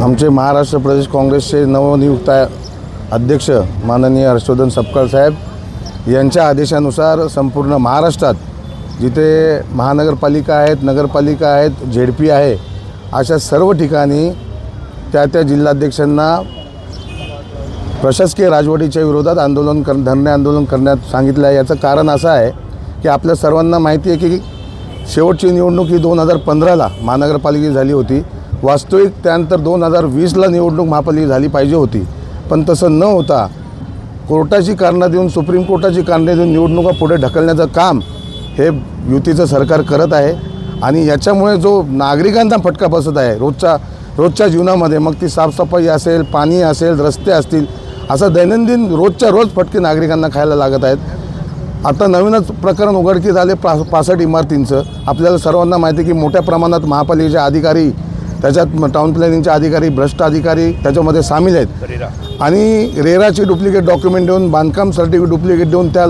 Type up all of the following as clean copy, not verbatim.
आमचे महाराष्ट्र प्रदेश काँग्रेसचे नवनियुक्त अध्यक्ष माननीय हर्षवर्धन सपकाळ साहेब यांच्या आदेशानुसार संपूर्ण महाराष्ट्रात जिथे महानगरपालिका आहेत, नगरपालिका आहेत, झेडपी आहे, अशा सर्व ठिकाणी त्या जिल्हाध्यक्षांना प्रशासकीय राजवटीच्या विरोधात धरणे आंदोलन करण्यात सांगितलं आहे। याचं कारण असं आहे की आपल्या सर्वांना माहिती आहे की शेवटची निवडणूक ही 2015ला महानगरपालिकेची झाली होती। वास्तविक त्यानंतर 2020ला निवडणूक महापालिका झाली पाहिजे होती, पण तसं न होता कोर्टाची कारणं देऊन, सुप्रीम कोर्टाची कारणं देऊन निवडणुका पुढे ढकलण्याचं काम हे युतीचं सरकार करत आहे। आणि याच्यामुळे जो नागरिकांना फटका बसत आहे रोजच्या जीवनामध्ये, मग ती साफसफाई असेल, पाणी असेल, रस्ते असतील, असं दैनंदिन रोजच्या रोज फटके नागरिकांना खायला लागत आहेत। आता नवीनच प्रकरण उघडकीस आले 65 इमारतींचं। आपल्याला सर्वांना माहिती आहे की मोठ्या प्रमाणात महापालिकेचे अधिकारी, त्याच्यात टाउन प्लॅनिंगचे अधिकारी, भ्रष्ट अधिकारी त्याच्यामध्ये सामील आहेत। आणि रेराची डुप्लिकेट डॉक्युमेंट देऊन, बांधकाम सर्टिफिकेट डुप्लिकेट देऊन त्या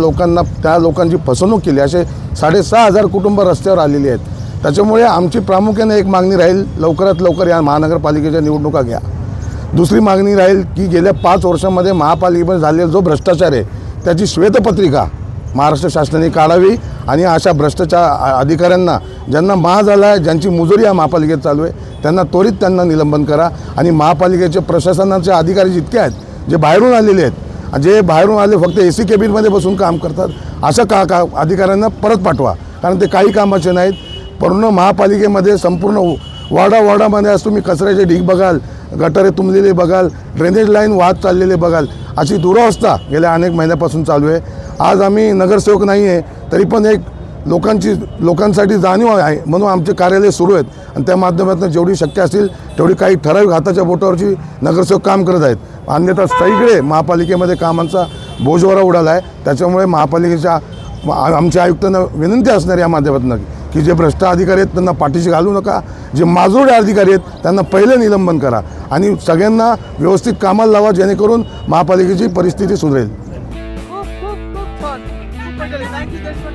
लोकांची फसवणूक केली। असे 6,500 कुटुंब रस्त्यावर आलेली आहेत। त्याच्यामुळे आमची प्रामुख्याने एक मागणी राहील, लवकरात लवकर या महानगरपालिकेच्या निवडणुका घ्या। दुसरी मागणी राहील की गेल्या 5 वर्षांमध्ये महापालिकेमध्ये झालेला जो भ्रष्टाचार आहे त्याची श्वेतपत्रिका महाराष्ट्र शासनाने काढावी आणि अशा भ्रष्टाचार अधिकाऱ्यांना, ज्यांना माह झाला आहे, ज्यांची मुजोरी या महापालिकेत चालू आहे, त्यांना निलंबन करा। आणि महापालिकेचे प्रशासनाचे अधिकारी जितके आहेत, जे बाहेरून आलेले आहेत, जे बाहेरून आले फक्त AC केबिनमध्ये बसून काम करतात, अशा अधिकाऱ्यांना परत पाठवा, कारण ते काही कामाचे नाहीत। पूर्ण महापालिकेमध्ये संपूर्ण वॉर्डामध्ये आज तुम्ही कचऱ्याचे ढीग बघाल, गटारे तुंबलेले बघाल, ड्रेनेज लाईन वाहत चाललेले बघाल, अशी दुरावस्था गेल्या अनेक महिन्यापासून चालू आहे। आज आम्ही नगरसेवक नाही आहे, तरी पण एक लोकांसाठी जाणीव आहे म्हणून आमचे कार्यालय सुरू आहेत आणि त्या माध्यमातून जेवढी शक्य असेल तेवढी काही ठराविक हाताच्या बोटावरची नगरसेवक काम करत आहेत। अन्यथा सगळीकडे महापालिकेमध्ये कामांचा बोजवारा उडाला आहे। त्याच्यामुळे महापालिकेच्या आमच्या आयुक्तांना विनंती असणार या माध्यमातून की जे भ्रष्ट अधिकारी आहेत त्यांना पाठीशी घालू नका, जे माजोडे अधिकारी आहेत त्यांना पहिले निलंबन करा आणि सगळ्यांना व्यवस्थित कामाला लावा, जेणेकरून महापालिकेची परिस्थिती सुधरेल। Thank you, Deshpande.